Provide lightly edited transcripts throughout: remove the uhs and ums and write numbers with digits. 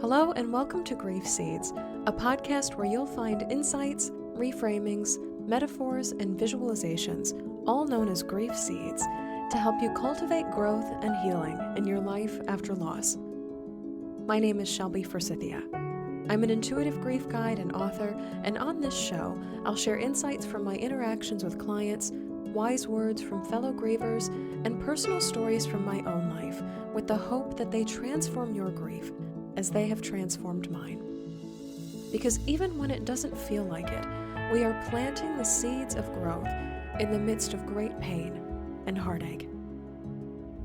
Hello and welcome to Grief Seeds, a podcast where you'll find insights, reframings, metaphors, and visualizations, all known as grief seeds, to help you cultivate growth and healing in your life after loss. My name is Shelby Forsythia. I'm an intuitive grief guide and author, and on this show, I'll share insights from my interactions with clients, wise words from fellow grievers, and personal stories from my own life, with the hope that they transform your grief as they have transformed mine. Because even when it doesn't feel like it, we are planting the seeds of growth in the midst of great pain and heartache.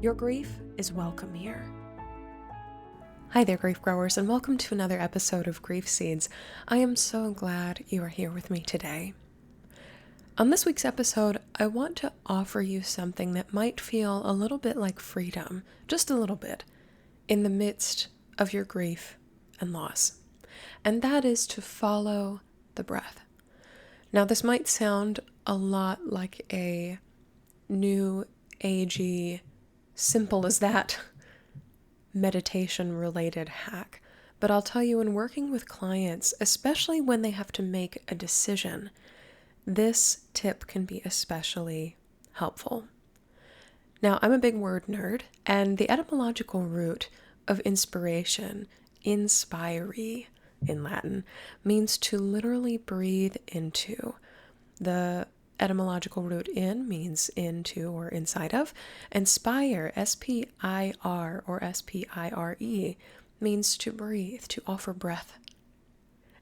Your grief is welcome here. Hi there, grief growers, and welcome to another episode of Grief Seeds. I am so glad you are here with me today. On this week's episode, I want to offer you something that might feel a little bit like freedom, just a little bit, in the midst of your grief and loss. And that is to follow the breath. Now, this might sound a lot like a new agey, simple as that, meditation-related hack. But I'll tell you, in working with clients, especially when they have to make a decision, this tip can be especially helpful. Now, I'm a big word nerd, and the etymological root of inspiration, inspire in Latin, means to literally breathe into. The etymological root in means into or inside of, and spire, S-P-I-R or S-P-I-R-E, means to breathe, to offer breath.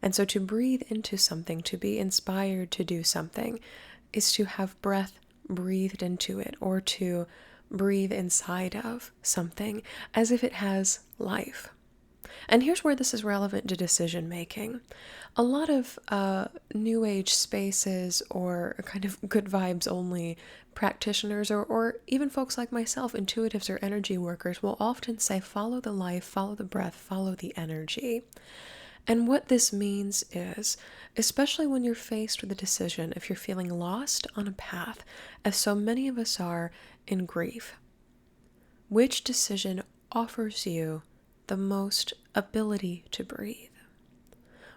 And so to breathe into something, to be inspired to do something, is to have breath breathed into it, or to breathe inside of something as if it has life. And here's where this is relevant to decision making. A lot of new age spaces or kind of good vibes only practitioners or even folks like myself, intuitives or energy workers, will often say follow the life, follow the breath, follow the energy. And what this means is, especially when you're faced with a decision, if you're feeling lost on a path, as so many of us are in grief, which decision offers you the most ability to breathe?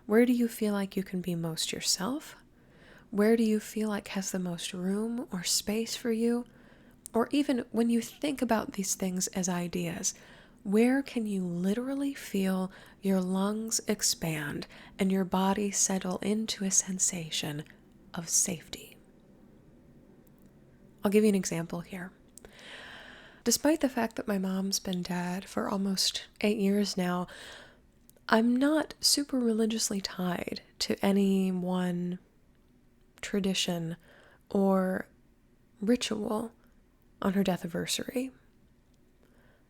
Where do you feel like you can be most yourself? Where do you feel like has the most room or space for you? Or even when you think about these things as ideas, where can you literally feel your lungs expand and your body settle into a sensation of safety? I'll give you an example here. Despite the fact that my mom's been dead for almost 8 years now, I'm not super religiously tied to any one tradition or ritual on her death anniversary.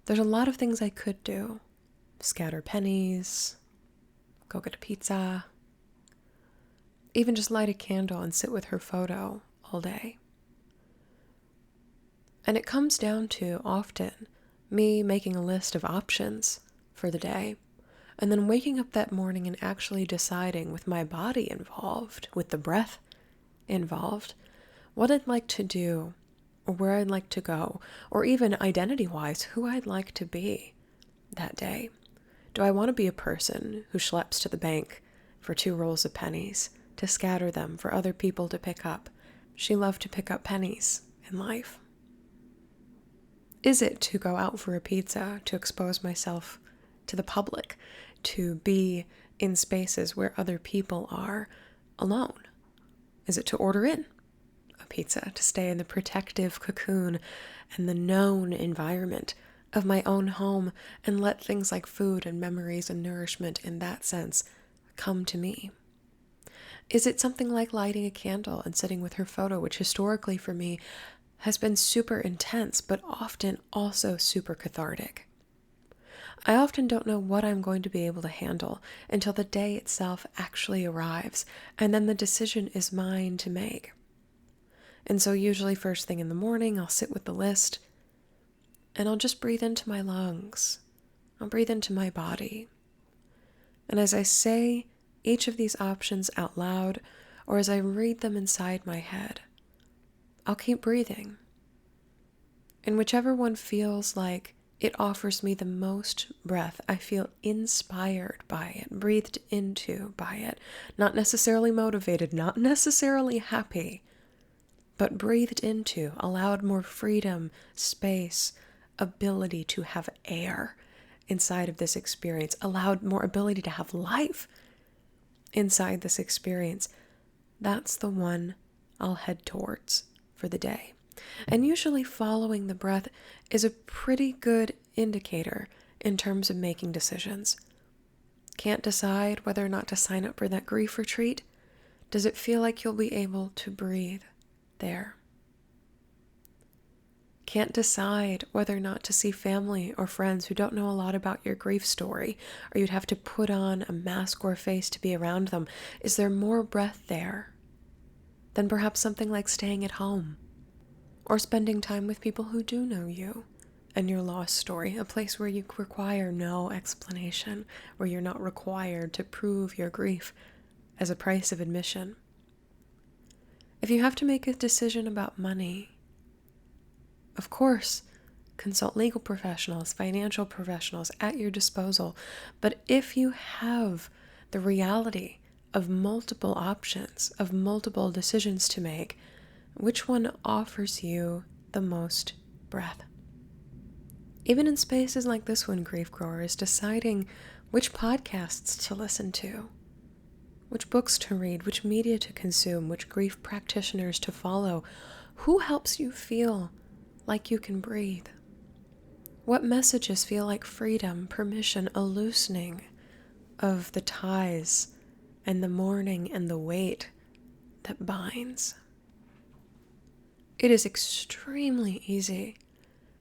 There's a lot of things I could do. Scatter pennies, go get a pizza, even just light a candle and sit with her photo all day. And it comes down to often me making a list of options for the day, and then waking up that morning and actually deciding, with my body involved, with the breath involved, what I'd like to do, or where I'd like to go, or even identity-wise, who I'd like to be that day. Do I want to be a person who schleps to the bank for 2 rolls of pennies, to scatter them for other people to pick up? She loved to pick up pennies in life. Is it to go out for a pizza, to expose myself to the public, to be in spaces where other people are alone? Is it to order in a pizza, to stay in the protective cocoon and the known environment of my own home and let things like food and memories and nourishment in that sense come to me? Is it something like lighting a candle and sitting with her photo, which historically for me has been super intense, but often also super cathartic? I often don't know what I'm going to be able to handle until the day itself actually arrives, and then the decision is mine to make. And so usually first thing in the morning, I'll sit with the list, and I'll just breathe into my lungs. I'll breathe into my body. And as I say each of these options out loud, or as I read them inside my head, I'll keep breathing. And whichever one feels like It offers me the most breath. I feel inspired by it, breathed into by it, not necessarily motivated, not necessarily happy, but breathed into, allowed more freedom, space, ability to have air inside of this experience, allowed more ability to have life inside this experience. That's the one I'll head towards for the day. And usually following the breath is a pretty good indicator in terms of making decisions. Can't decide whether or not to sign up for that grief retreat? Does it feel like you'll be able to breathe there? Can't decide whether or not to see family or friends who don't know a lot about your grief story, or you'd have to put on a mask or a face to be around them. Is there more breath there than perhaps something like staying at home or spending time with people who do know you and your lost story, a place where you require no explanation, where you're not required to prove your grief as a price of admission? If you have to make a decision about money, of course, consult legal professionals, financial professionals at your disposal. But if you have the reality of multiple options, of multiple decisions to make, which one offers you the most breath? Even in spaces like this one, Grief Grower is deciding which podcasts to listen to, which books to read, which media to consume, which grief practitioners to follow. Who helps you feel like you can breathe? What messages feel like freedom, permission, a loosening of the ties and the mourning and the weight that binds? It is extremely easy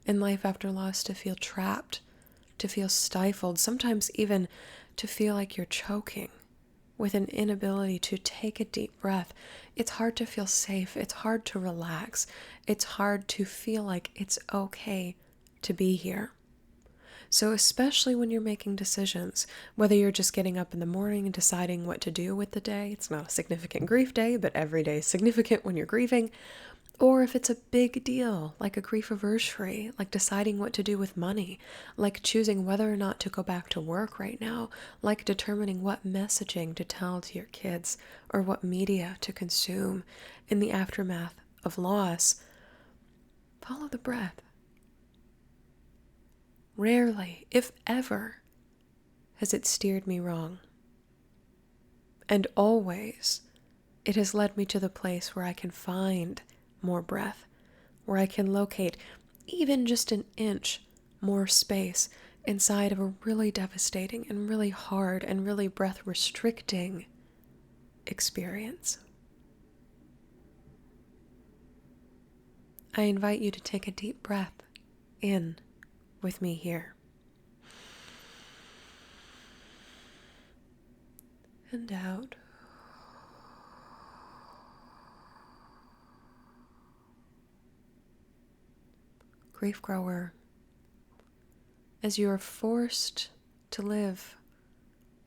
in life after loss to feel trapped, to feel stifled, sometimes even to feel like you're choking with an inability to take a deep breath. It's hard to feel safe. It's hard to relax. It's hard to feel like it's okay to be here. So especially when you're making decisions, whether you're just getting up in the morning and deciding what to do with the day, it's not a significant grief day, but every day is significant when you're grieving, or if it's a big deal, like a grief anniversary, like deciding what to do with money, like choosing whether or not to go back to work right now, like determining what messaging to tell to your kids, or what media to consume in the aftermath of loss, follow the breath. Rarely, if ever, has it steered me wrong. And always, it has led me to the place where I can find more breath, where I can locate even just an inch more space inside of a really devastating and really hard and really breath-restricting experience. I invite you to take a deep breath in with me here. And out. Grief grower, as you are forced to live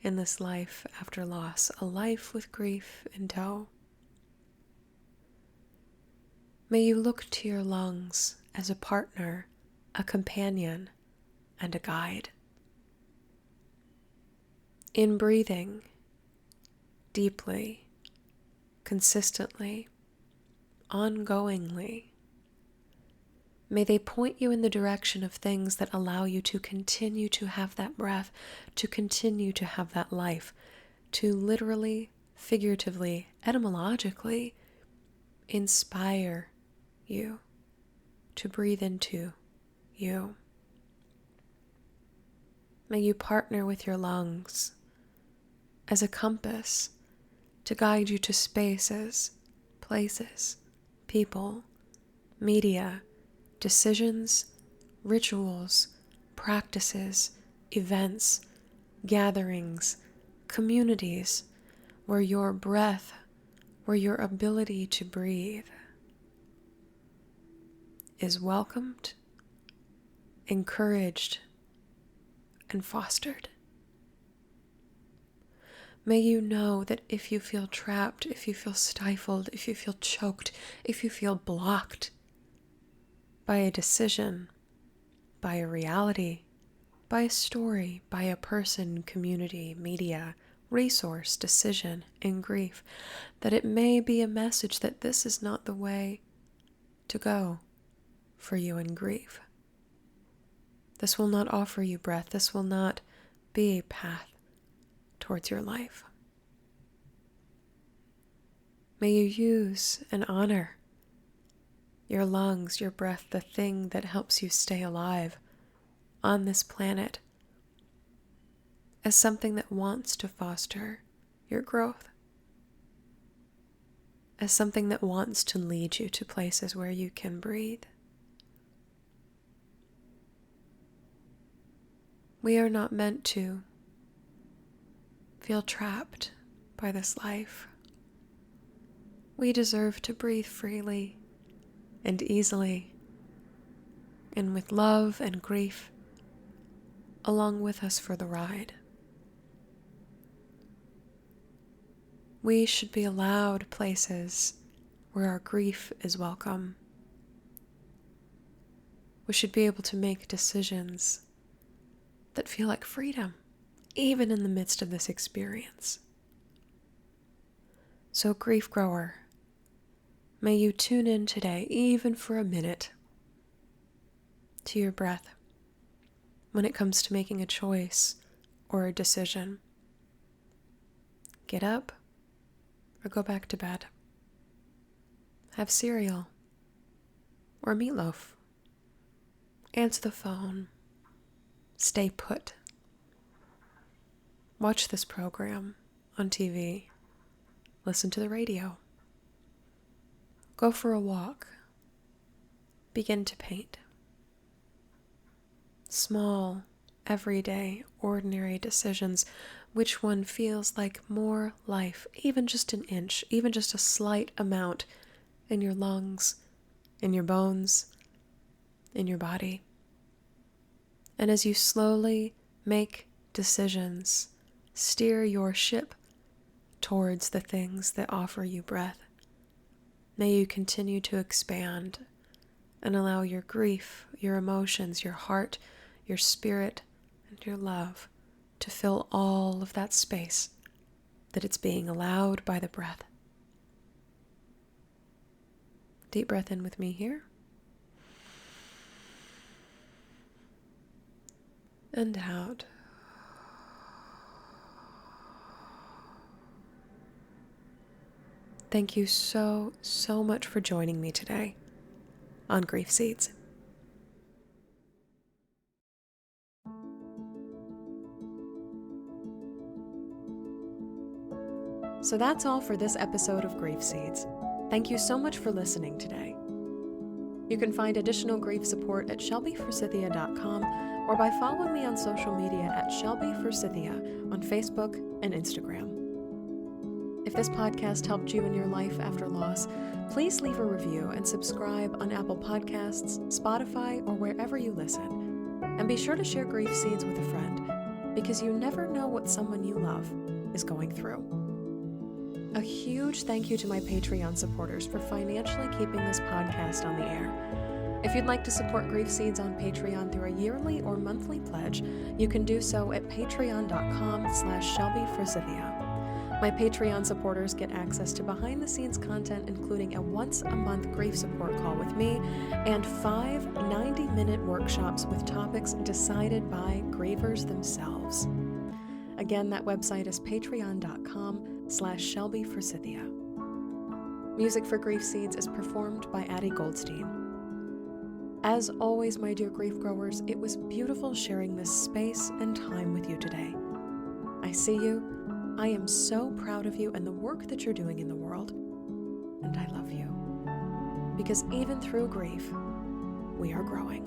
in this life after loss, a life with grief in tow, may you look to your lungs as a partner, a companion, and a guide. In breathing deeply, consistently, ongoingly, may they point you in the direction of things that allow you to continue to have that breath, to continue to have that life, to literally, figuratively, etymologically inspire you to breathe into you. May you partner with your lungs as a compass to guide you to spaces, places, people, media, decisions, rituals, practices, events, gatherings, communities, where your breath, where your ability to breathe is welcomed, encouraged, and fostered. May you know that if you feel trapped, if you feel stifled, if you feel choked, if you feel blocked by a decision, by a reality, by a story, by a person, community, media, resource, decision, in grief, that it may be a message that this is not the way to go for you in grief. This will not offer you breath. This will not be a path towards your life. May you use and honor your lungs, your breath, the thing that helps you stay alive on this planet, as something that wants to foster your growth, as something that wants to lead you to places where you can breathe. We are not meant to feel trapped by this life. We deserve to breathe freely and easily, and with love and grief along with us for the ride. We should be allowed places where our grief is welcome. We should be able to make decisions that feel like freedom, even in the midst of this experience. So, grief grower, may you tune in today, even for a minute, to your breath when it comes to making a choice or a decision. Get up or go back to bed. Have cereal or meatloaf. Answer the phone. Stay put. Watch this program on TV. Listen to the radio. Go for a walk. Begin to paint. Small, everyday, ordinary decisions. Which one feels like more life, even just an inch, even just a slight amount in your lungs, in your bones, in your body. And as you slowly make decisions, steer your ship towards the things that offer you breath. May you continue to expand and allow your grief, your emotions, your heart, your spirit, and your love to fill all of that space that it's being allowed by the breath. Deep breath in with me here. And out. Thank you so much for joining me today on Grief Seeds. So that's all for this episode of Grief Seeds. Thank you so much for listening today. You can find additional grief support at shelbyforsythia.com or by following me on social media at shelbyforsythia on Facebook and Instagram. If this podcast helped you in your life after loss, please leave a review and subscribe on Apple Podcasts, Spotify, or wherever you listen. And be sure to share Grief Seeds with a friend, because you never know what someone you love is going through. A huge thank you to my Patreon supporters for financially keeping this podcast on the air. If you'd like to support Grief Seeds on Patreon through a yearly or monthly pledge, you can do so at patreon.com/shelbyforsythia. My Patreon supporters get access to behind-the-scenes content, including a once-a-month grief support call with me and 5 90-minute workshops with topics decided by grievers themselves. Again, that website is patreon.com/shelbyforsythia. Music for Grief Seeds is performed by Addie Goldstein. As always, my dear grief growers, it was beautiful sharing this space and time with you today. I see you. I am so proud of you and the work that you're doing in the world. And I love you. Because even through grief, we are growing.